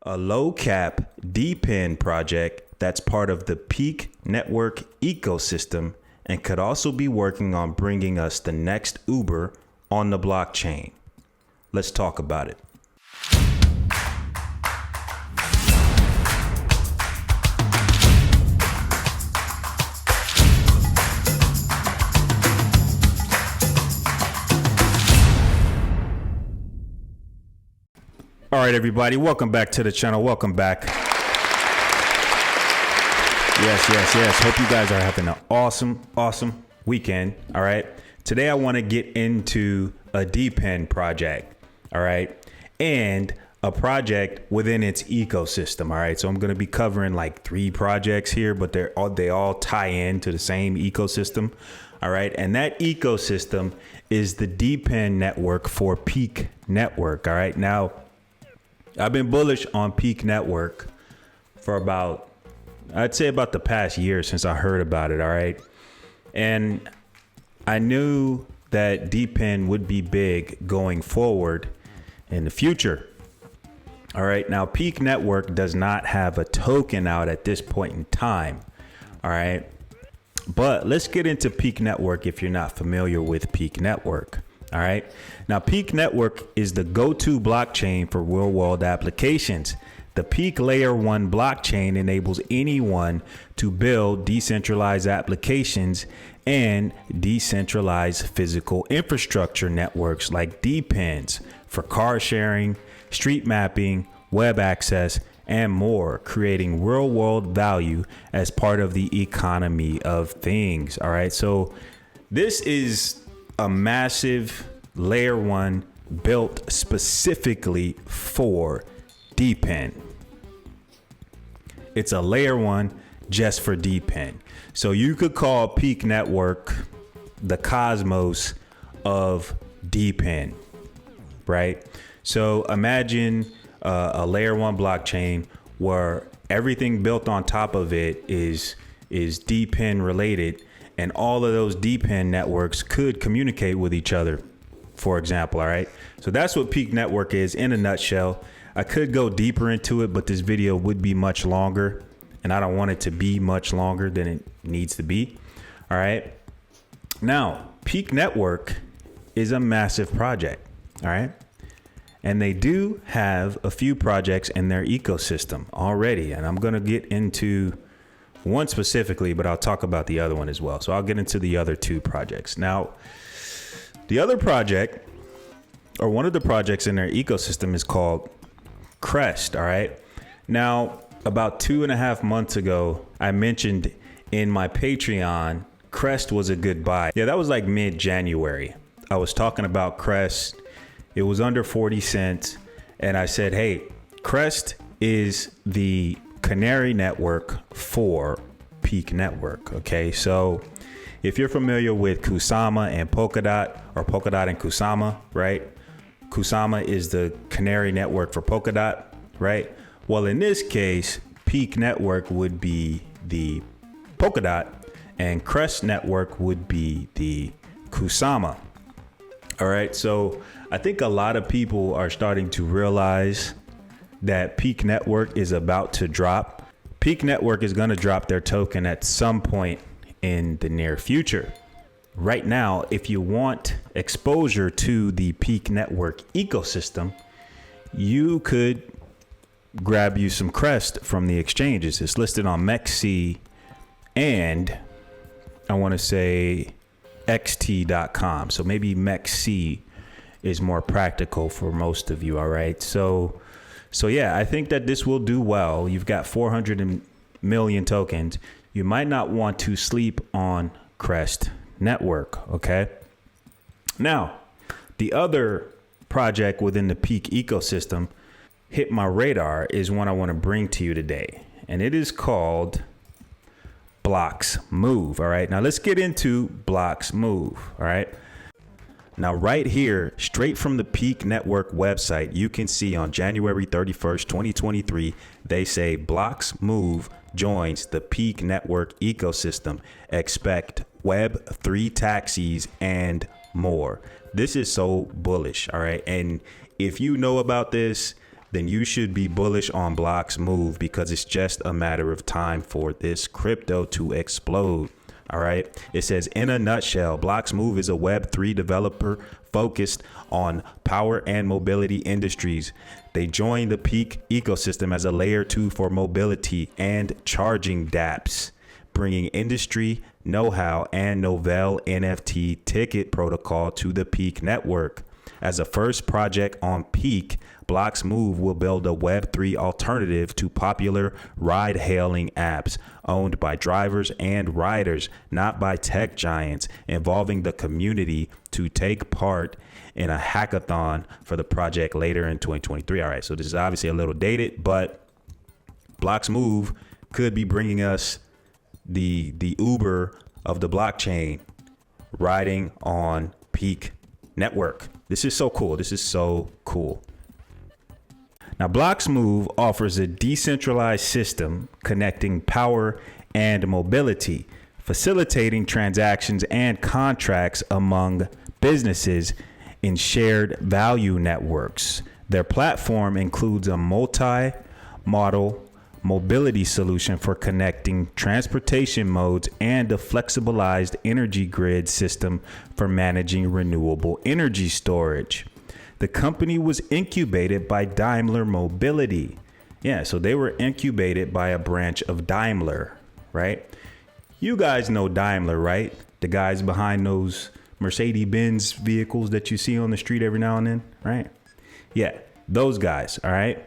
a low-cap dPIN project that's part of the Peak network ecosystem and could also be working on bringing us the next Uber on the blockchain. Let's talk about it. All right, everybody, welcome back to the channel. Welcome back. Yes. Hope you guys are having an awesome weekend. All right. Today, I want to get into a dPIN project. All right. And a project within its ecosystem. All right. So I'm going to be covering like 3 projects here, but they all tie into the same ecosystem. All right. And that ecosystem is the dPIN network for Peak network. All right. Now, I've been bullish on Peak network for I'd say about the past year since I heard about it. All right. And I knew that dPIN would be big going forward in the future. All right. Now, Peak network does not have a token out at this point in time. All right. But let's get into Peak network if you're not familiar with Peak network. All right. Now, Peak network is the go-to blockchain for real-world applications. The Peak Layer 1 blockchain enables anyone to build decentralized applications and decentralized physical infrastructure networks like dPINs for car sharing, street mapping, web access, and more, creating real-world value as part of the economy of things. All right. So this is a massive layer 1 built specifically for dPIN. It's a layer 1 just for dPIN. So you could call Peak network the cosmos of dPIN, right? So imagine a layer 1 blockchain where everything built on top of it is dPIN related. And all of those dPIN networks could communicate with each other, for example. All right. So that's what Peak network is in a nutshell. I could go deeper into it, but this video would be much longer and I don't want it to be much longer than it needs to be. All right. Now, Peak network is a massive project. All right. And they do have a few projects in their ecosystem already. And I'm going to get into one specifically, but I'll talk about the other one as well. So I'll get into the other 2 projects. Now, the other project, or one of the projects in their ecosystem, is called Crest. All right. Now, about 2.5 months ago, I mentioned in my Patreon, Crest was a good buy. Yeah, that was like mid-January. I was talking about Crest. It was under 40 cents. And I said, hey, Crest is the canary network for Peak network. Okay, so if you're familiar with Kusama and Polkadot, or Polkadot and Kusama, right? Kusama is the canary network for Polkadot, right? Well, in this case, Peak network would be the Polkadot and Crest network would be the Kusama. All right, so I think a lot of people are starting to realize that Peak network is about to drop. Peak network is going to drop their token at some point in the near future. Right now, if you want exposure to the Peak network ecosystem, you could grab you some Crest from the exchanges. It's listed on MEXC and I want to say xt.com. So maybe MEXC is more practical for most of you. All right. So yeah, I think that this will do well. You've got 400 million tokens. You might not want to sleep on Crest network. Okay. Now, the other project within the Peak ecosystem hit my radar is one I want to bring to you today. And it is called BloxMove. All right. Now let's get into BloxMove. All right. Now, right here, straight from the Peak Network website, you can see on January 31st, 2023, they say BloxMove joins the Peak Network ecosystem. Expect Web3 taxis and more. This is so bullish. All right. And if you know about this, then you should be bullish on BloxMove, because it's just a matter of time for this crypto to explode. All right. It says, in a nutshell, BloxMove is a Web3 developer focused on power and mobility industries. They joined the Peak ecosystem as a layer 2 for mobility and charging dApps, bringing industry know-how and novel NFT ticket protocol to the Peak network. As a first project on Peak, BloxMove will build a Web3 alternative to popular ride-hailing apps owned by drivers and riders, not by tech giants, involving the community to take part in a hackathon for the project later in 2023. All right, so this is obviously a little dated, but BloxMove could be bringing us the Uber of the blockchain riding on Peak network. This is so cool. This is so cool. Now, BloxMove offers a decentralized system connecting power and mobility, facilitating transactions and contracts among businesses in shared value networks. Their platform includes a multi-modal mobility solution for connecting transportation modes and a flexibilized energy grid system for managing renewable energy storage. The company was incubated by Daimler Mobility. Yeah, so they were incubated by a branch of Daimler, right? You guys know Daimler, right? The guys behind those Mercedes-Benz vehicles that you see on the street every now and then, right? Yeah, those guys, all right?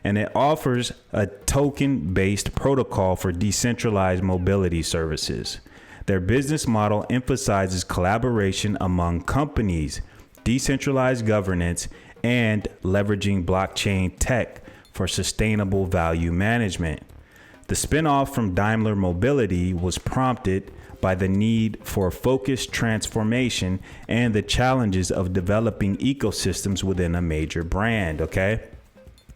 And it offers a token-based protocol for decentralized mobility services. Their business model emphasizes collaboration among companies, decentralized governance, and leveraging blockchain tech for sustainable value management. The spinoff from Daimler Mobility was prompted by the need for focused transformation and the challenges of developing ecosystems within a major brand, okay?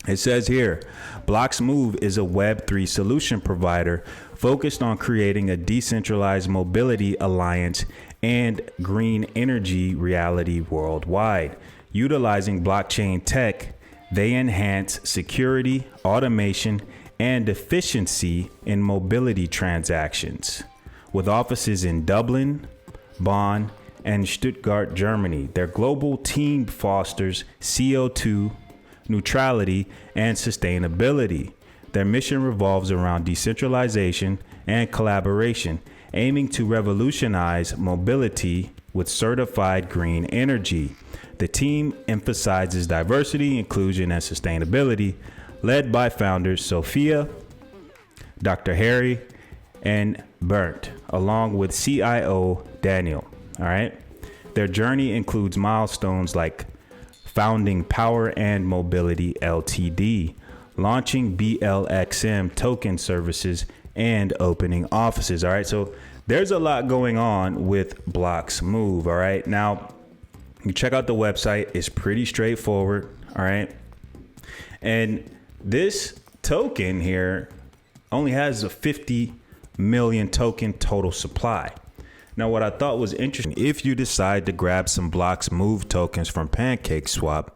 It says here, BloxMove is a Web3 solution provider focused on creating a decentralized mobility alliance and green energy reality worldwide. Utilizing blockchain tech, they enhance security, automation, and efficiency in mobility transactions. With offices in Dublin, Bonn, and Stuttgart, Germany, their global team fosters CO2 neutrality and sustainability. Their mission revolves around decentralization and collaboration, aiming to revolutionize mobility with certified green energy. The team emphasizes diversity, inclusion, and sustainability, led by founders Sophia, Dr. Harry, and Bernd, along with CIO Daniel. All right. Their journey includes milestones like founding Power and Mobility Ltd, launching BLXM token services, and opening offices. All right, so there's a lot going on with BloxMove. All right, now you check out the website. It's pretty straightforward. All right, and this token here only has a 50 million token total supply. Now, what I thought was interesting, if you decide to grab some BloxMove tokens from Pancakeswap,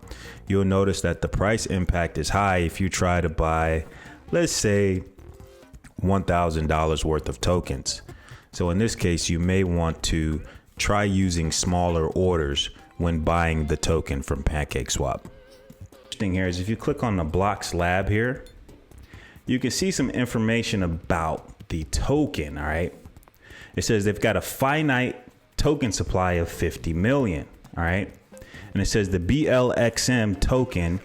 you'll notice that the price impact is high if you try to buy, let's say, $1,000 worth of tokens. So in this case, you may want to try using smaller orders when buying the token from Pancakeswap. Interesting here is if you click on the Blocks Lab here, you can see some information about the token, all right? It says they've got a finite token supply of 50 million. All right. And it says the BLXM token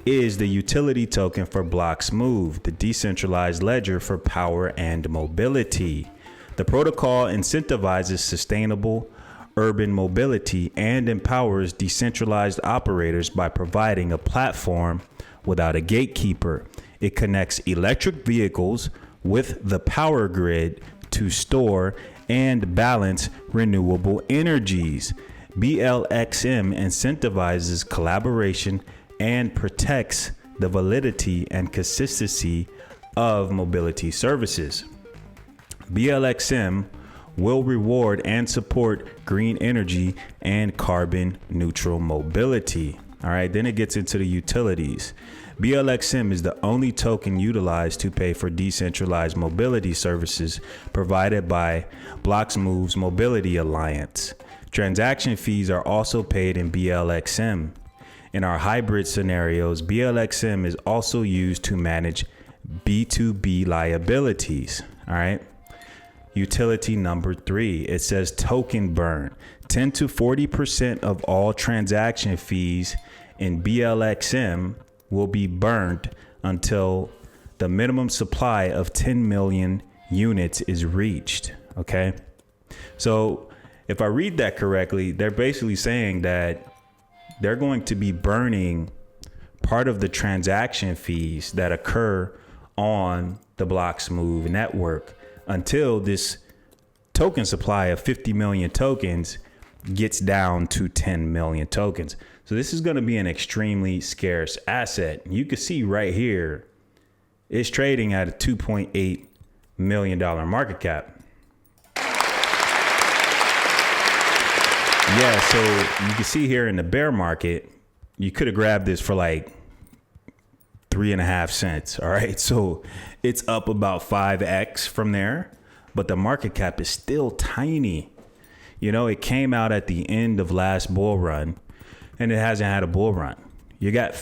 is the utility token for BloxMove, the decentralized ledger for power and mobility. The protocol incentivizes sustainable urban mobility and empowers decentralized operators by providing a platform without a gatekeeper. It connects electric vehicles with the power grid to store and balance renewable energies. BLXM incentivizes collaboration and protects the validity and consistency of mobility services. BLXM will reward and support green energy and carbon neutral mobility. All right, then it gets into the utilities. BLXM is the only token utilized to pay for decentralized mobility services provided by BloxMove's Mobility Alliance. Transaction fees are also paid in BLXM. In our hybrid scenarios, BLXM is also used to manage B2B liabilities. All right. Utility number 3, it says token burn. 10 to 40% of all transaction fees in BLXM will be burned until the minimum supply of 10 million units is reached. Okay. So if I read that correctly, they're basically saying that they're going to be burning part of the transaction fees that occur on the BloxMove network until this token supply of 50 million tokens gets down to 10 million tokens. So this is going to be an extremely scarce asset. You can see right here, it's trading at a $2.8 million market cap. Yeah, so you can see here in the bear market, you could have grabbed this for like 3.5 cents. All right, so it's up about 5x from there, but the market cap is still tiny. You know, it came out at the end of last bull run, and it hasn't had a bull run. You got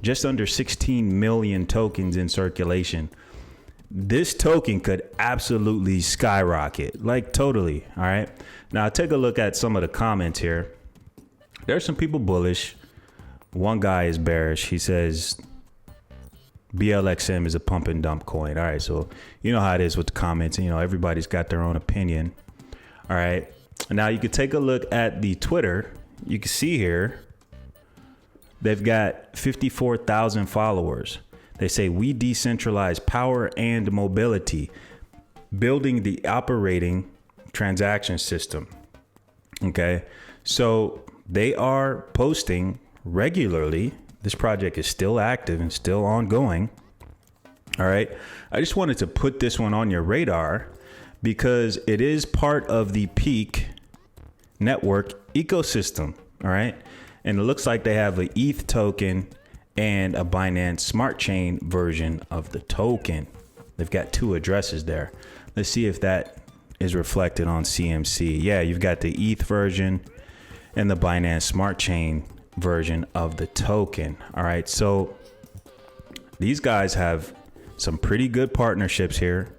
just under 16 million tokens in circulation. This token could absolutely skyrocket, like totally. All right. Now take a look at some of the comments here. There's some people bullish. One guy is bearish. He says BLXM is a pump and dump coin. All right. So you know how it is with the comments. You know, everybody's got their own opinion. All right. Now you could take a look at the Twitter. You can see here, they've got 54,000 followers. They say, we decentralize power and mobility, building the operating transaction system. Okay. So they are posting regularly. This project is still active and still ongoing. All right. I just wanted to put this one on your radar because it is part of the Peak network ecosystem. All right. And it looks like they have an ETH token and a Binance Smart Chain version of the token. They've got 2 addresses there. Let's see if that is reflected on CMC. Yeah, you've got the ETH version and the Binance Smart Chain version of the token. All right, so these guys have some pretty good partnerships here.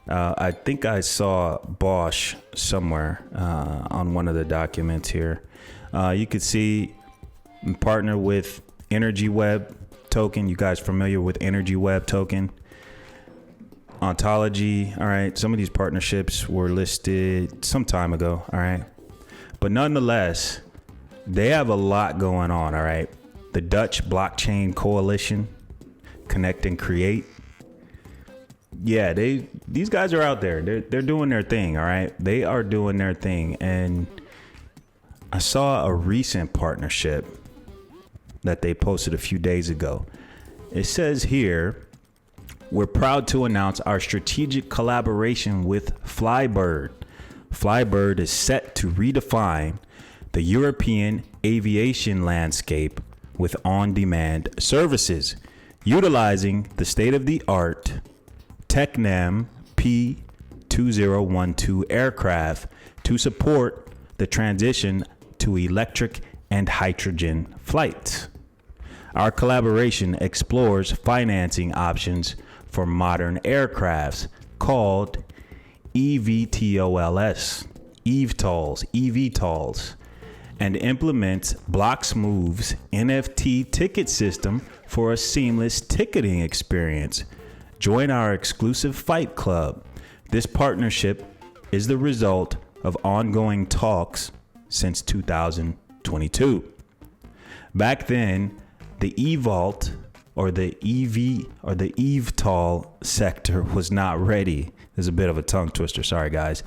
I think I saw Bosch somewhere on one of the documents here. You could see partner with Energy Web token. You guys familiar with Energy Web token? Ontology. All right. Some of these partnerships were listed some time ago. All right. But nonetheless, they have a lot going on. All right. The Dutch Blockchain Coalition, Connect and Create. Yeah, these guys are out there. They're doing their thing. All right. They are doing their thing. And I saw a recent partnership that they posted a few days ago. It says here, we're proud to announce our strategic collaboration with Flybird. Flybird is set to redefine the European aviation landscape with on-demand services, utilizing the state-of-the-art Tecnam P2012 aircraft to support the transition to electric and hydrogen flights. Our collaboration explores financing options for modern aircrafts called eVTOLs, and implements BloxMove's NFT ticket system for a seamless ticketing experience. Join our exclusive Fight Club. This partnership is the result of ongoing talks since 2022. Back then, the eVault or the eVTOL sector was not ready. There's a bit of a tongue twister. Sorry, guys.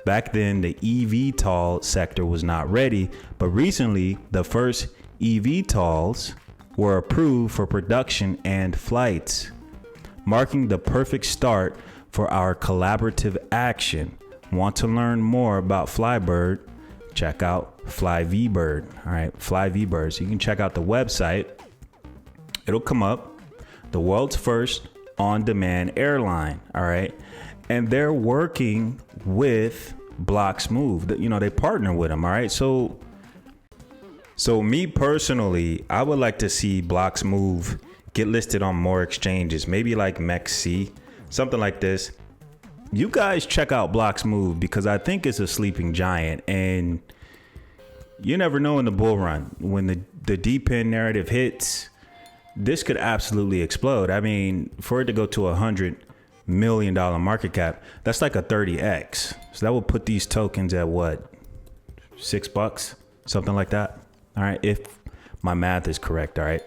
Back then, the eVTOL sector was not ready, but recently, the first eVTOLs were approved for production and flights, marking the perfect start for our collaborative action. Want to learn more about Flybird? Check out FlyVBird. All right, FlyVBird. So you can check out the website. it'll come up, the world's first on-demand airline. All right. And they're working with BloxMove. You know, they partner with them. All right. So me personally, I would like to see BloxMove get listed on more exchanges, maybe like MEXC, something like this. You guys check out BloxMove because I think it's a sleeping giant, and you never know in the bull run when the dPIN narrative hits, this could absolutely explode. I mean, for it to go to $100 million market cap, that's like a 30x. So that would put these tokens at what, $6, something like that. All right, if my math is correct. All right,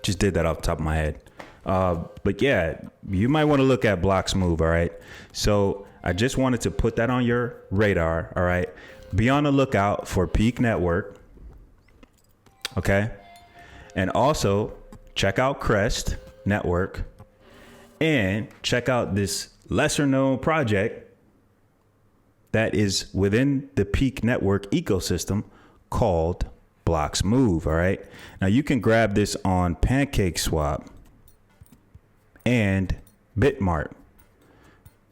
just did that off the top of my head. But yeah, you might want to look at BloxMove. All right. So I just wanted to put that on your radar. All right. Be on the lookout for Peak Network. Okay. And also check out Crest Network and check out this lesser known project that is within the Peak Network ecosystem called BloxMove. All right. Now you can grab this on Pancakeswap and Bitmart.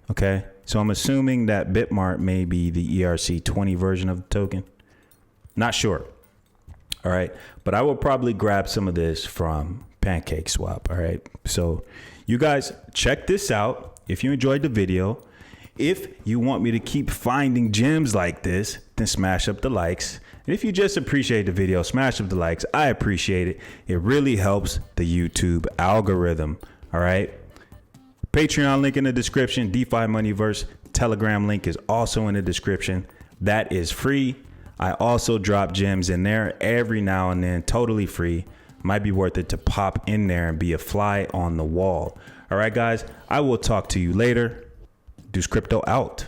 Okay, so I'm assuming that Bitmart may be the ERC20 version of the token. Not sure. All right, but I will probably grab some of this from Pancakeswap. All right, so you guys check this out. If you enjoyed the video, if you want me to keep finding gems like this, then smash up the likes. And if you just appreciate the video, smash up the likes. I appreciate it. It really helps the YouTube algorithm. All right. Patreon link in the description. DeFi Moneyverse Telegram link is also in the description. That is free. I also drop gems in there every now and then, totally free. Might be worth it to pop in there and be a fly on the wall. All right, guys, I will talk to you later. Deuce Crypto out.